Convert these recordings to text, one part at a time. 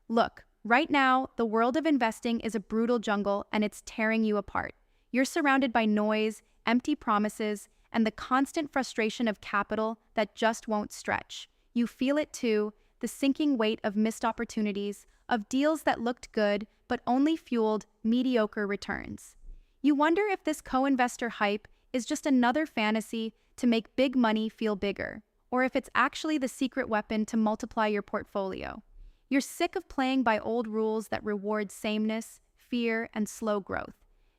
Look, right now, the world of investing is a brutal jungle and it's tearing you apart. You're surrounded by noise, empty promises, and the constant frustration of capital that just won't stretch. You feel it too, the sinking weight of missed opportunities, of deals that looked good but only fueled mediocre returns. You wonder if this co-investor hype is just another fantasy to make big money feel bigger, or if it's actually the secret weapon to multiply your portfolio. You're sick of playing by old rules that reward sameness, fear, and slow growth.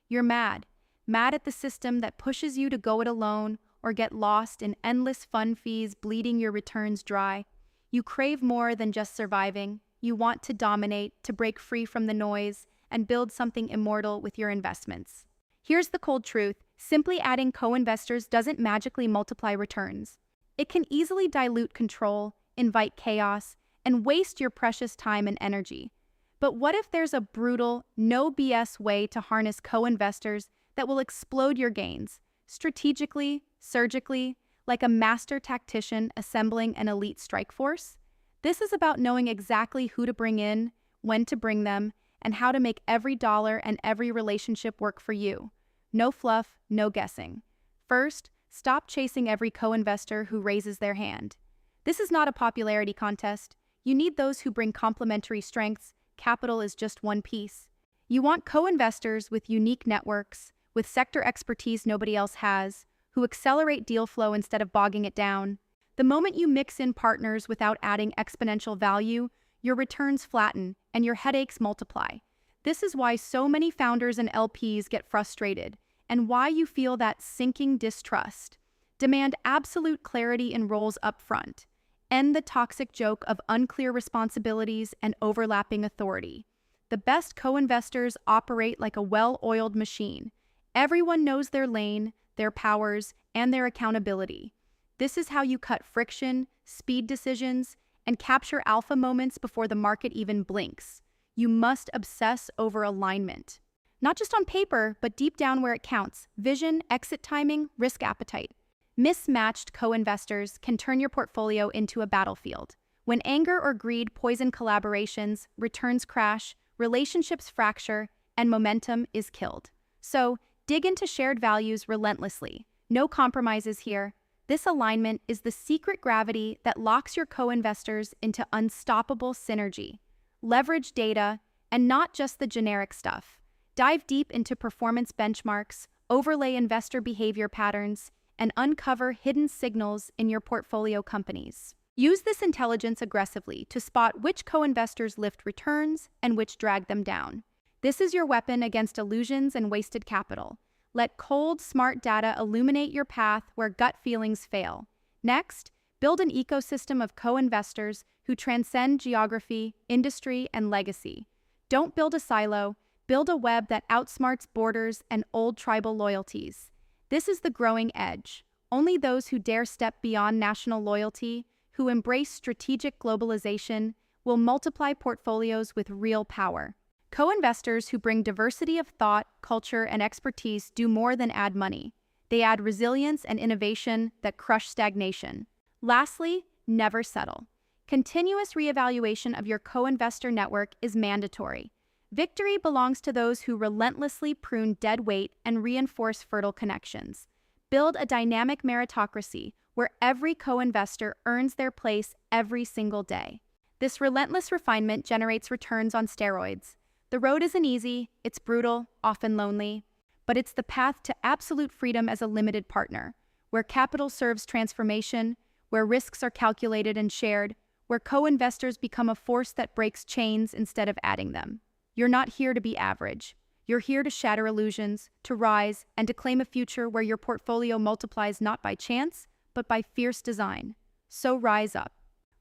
You're mad at the system that pushes you to go it alone or get lost in endless fund fees bleeding your returns dry. You crave more than just surviving. You want to dominate, to break free from the noise, and build something immortal with your investments. Here's the cold truth. Simply adding co-investors doesn't magically multiply returns. It can easily dilute control, invite chaos, and waste your precious time and energy. But what if there's a brutal, no BS way to harness co-investors that will explode your gains, strategically, surgically, like a master tactician assembling an elite strike force? This is about knowing exactly who to bring in, when to bring them, and how to make every dollar and every relationship work for you. No fluff, no guessing. First, stop chasing every co-investor who raises their hand. This is not a popularity contest. You need those who bring complementary strengths. Capital is just one piece. You want co-investors with unique networks, with sector expertise nobody else has, who accelerate deal flow instead of bogging it down. The moment you mix in partners without adding exponential value, your returns flatten and your headaches multiply. This is why so many founders and LPs get frustrated, and why you feel that sinking distrust. Demand absolute clarity in roles up front. End the toxic joke of unclear responsibilities and overlapping authority. The best co-investors operate like a well-oiled machine. Everyone knows their lane, their powers, and their accountability. This is how you cut friction, speed decisions, and capture alpha moments before the market even blinks. You must obsess over alignment. Not just on paper, but deep down where it counts. Vision, exit timing, risk appetite. Mismatched co-investors can turn your portfolio into a battlefield. When anger or greed poison collaborations, returns crash, relationships fracture, and momentum is killed. So, dig into shared values relentlessly. No compromises here. This alignment is the secret gravity that locks your co-investors into unstoppable synergy. Leverage data, and not just the generic stuff. Dive deep into performance benchmarks, overlay investor behavior patterns, and uncover hidden signals in your portfolio companies. Use this intelligence aggressively to spot which co-investors lift returns and which drag them down. This is your weapon against illusions and wasted capital. Let cold, smart data illuminate your path where gut feelings fail. Next, build an ecosystem of co-investors who transcend geography, industry, and legacy. Don't build a silo, build a web that outsmarts borders and old tribal loyalties. This is the growing edge. Only those who dare step beyond national loyalty, who embrace strategic globalization, will multiply portfolios with real power. Co-investors who bring diversity of thought, culture, and expertise do more than add money. They add resilience and innovation that crush stagnation. Lastly, never settle. Continuous reevaluation of your co-investor network is mandatory. Victory belongs to those who relentlessly prune dead weight and reinforce fertile connections. Build a dynamic meritocracy where every co-investor earns their place every single day. This relentless refinement generates returns on steroids. The road isn't easy, it's brutal, often lonely, but it's the path to absolute freedom as a limited partner, where capital serves transformation, where risks are calculated and shared, where co-investors become a force that breaks chains instead of adding them. You're not here to be average. You're here to shatter illusions, to rise, and to claim a future where your portfolio multiplies not by chance, but by fierce design. So rise up.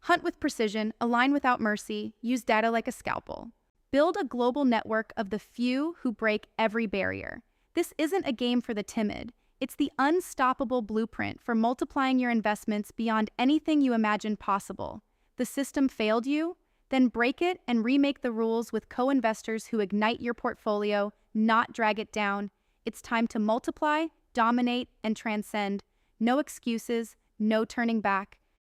Hunt with precision, align without mercy, use data like a scalpel. Build a global network of the few who break every barrier. This isn't a game for the timid. It's the unstoppable blueprint for multiplying your investments beyond anything you imagined possible. The system failed you? Then break it and remake the rules with co-investors who ignite your portfolio, not drag it down. It's time to multiply, dominate, and transcend. No excuses, no turning back.